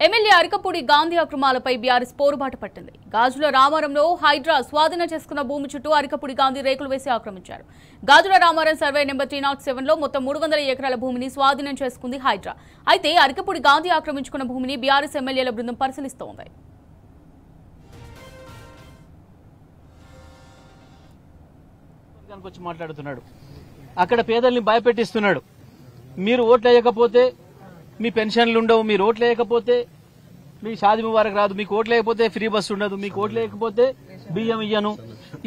MLA Arikapudi Gandhi అక్రమాలపై BRS పోరుబాట పట్టింది. గాజుల రామారంలో హైడ్రా స్వాధీనం చేసుకున్న భూమి చుట్టూ అరికపూడి గాంధీ రేకులు వేసి ఆక్రమించారు. గాజుల రామారం సర్వే నెంబర్ 307లో మొత్తం 300 ఎకరాల భూమిని స్వాధీనం చేసుకుంది హైడ్రా. అయితే అరికపూడి గాంధీ ఆక్రమించుకున్న భూమిని బీఆర్ఎస్ ఎమ్మెల్యేల బృందం పరిశీలిస్తోంది. మాట్లాడుతున్నాడు, అక్కడ పేదల్ని భయపెట్టిస్తున్నాడు. మీరు ఓట్లు వేయకపోతే మీ పెన్షన్లు ఉండవు, మీరు ఓట్లు వేయకపోతే మీ షాదీ ముబారక్ రాదు, మీకు ఓట్లు లేకపోతే ఫ్రీ బస్సు ఉండదు, మీకు ఓట్లు లేకపోతే బియ్యం ఇయ్యను,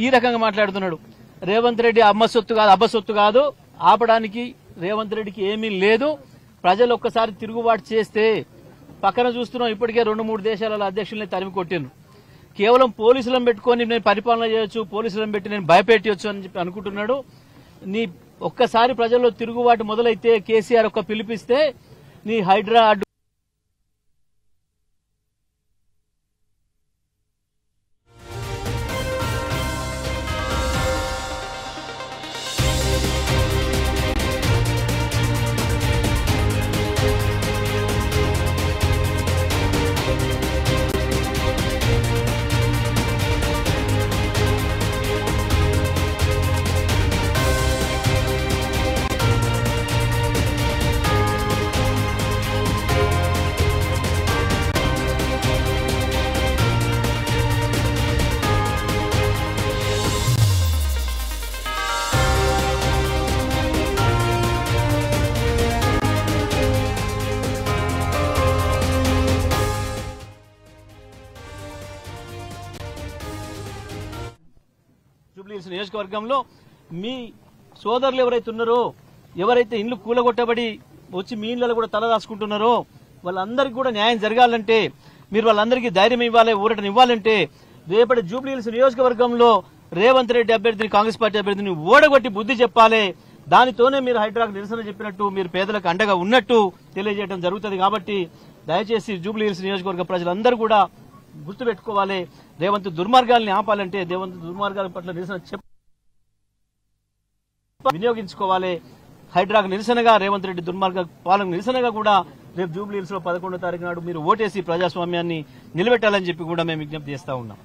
ఈ రకంగా మాట్లాడుతున్నాడు. రేవంత్ రెడ్డి అబ్బసొత్తు కాదు, ఆపడానికి రేవంత్ రెడ్డికి ఏమీ లేదు. ప్రజలు ఒక్కసారి తిరుగుబాటు చేస్తే పక్కన చూస్తున్నాం, ఇప్పటికే 2-3 దేశాల అధ్యక్షుల్ని తరిమి కొట్టిండ్రు. కేవలం పోలీసులను పెట్టుకొని నేను పరిపాలన చేయొచ్చు, పోలీసులను పెట్టి నేను భయపెట్టవచ్చు అని చెప్పి అనుకుంటున్నాడు. నీ ఒక్కసారి ప్రజల్లో తిరుగుబాటు మొదలైతే కేసీఆర్ ఒక్క పిలిపిస్తే నీ హైడ్రా అడ్డు జూబ్లీహిల్స్ నియోజకవర్గంలో మీ సోదరులు ఎవరైతే ఉన్నారో, ఎవరైతే ఇండ్లు కూలగొట్టబడి వచ్చి మీ ఇళ్లలో కూడా తల దాచుకుంటున్నారో వాళ్ళందరికీ కూడా న్యాయం జరగాలంటే, మీరు వాళ్ళందరికీ ధైర్యం ఇవ్వాలి, ఊరటనివ్వాలంటే రేపటి జూబ్లీహిల్స్ నియోజకవర్గంలో రేవంత్ రెడ్డి అభ్యర్థిని, కాంగ్రెస్ పార్టీ అభ్యర్థిని ఓడగొట్టి బుద్ధి చెప్పాలి. దానితోనే మీరు హైడ్రాకు నిరసన చెప్పినట్టు, మీరు పేదలకు అండగా ఉన్నట్టు తెలియజేయడం జరుగుతుంది. కాబట్టి దయచేసి జూబ్లీహిల్స్ నియోజకవర్గ ప్రజలందరూ కూడా గుర్తుపెట్టుకోవాలి. రేవంత్ దుర్మార్గాల్ని ఆపాలంటే, రేవంత్ దుర్మార్గాల పట్ల నిరసన వినియోగించుకోవాలి. హైడ్రాకు నిరసనగా, రేవంత్ రెడ్డి దుర్మార్గ పాలన నిరసనగా కూడా రేపు జూబ్లీహిల్స్ లో 11వ తారీఖు నాడు మీరు ఓటేసి ప్రజాస్వామ్యాన్ని నిలబెట్టాలని చెప్పి కూడా మేము విజ్ఞప్తి చేస్తా ఉన్నాం.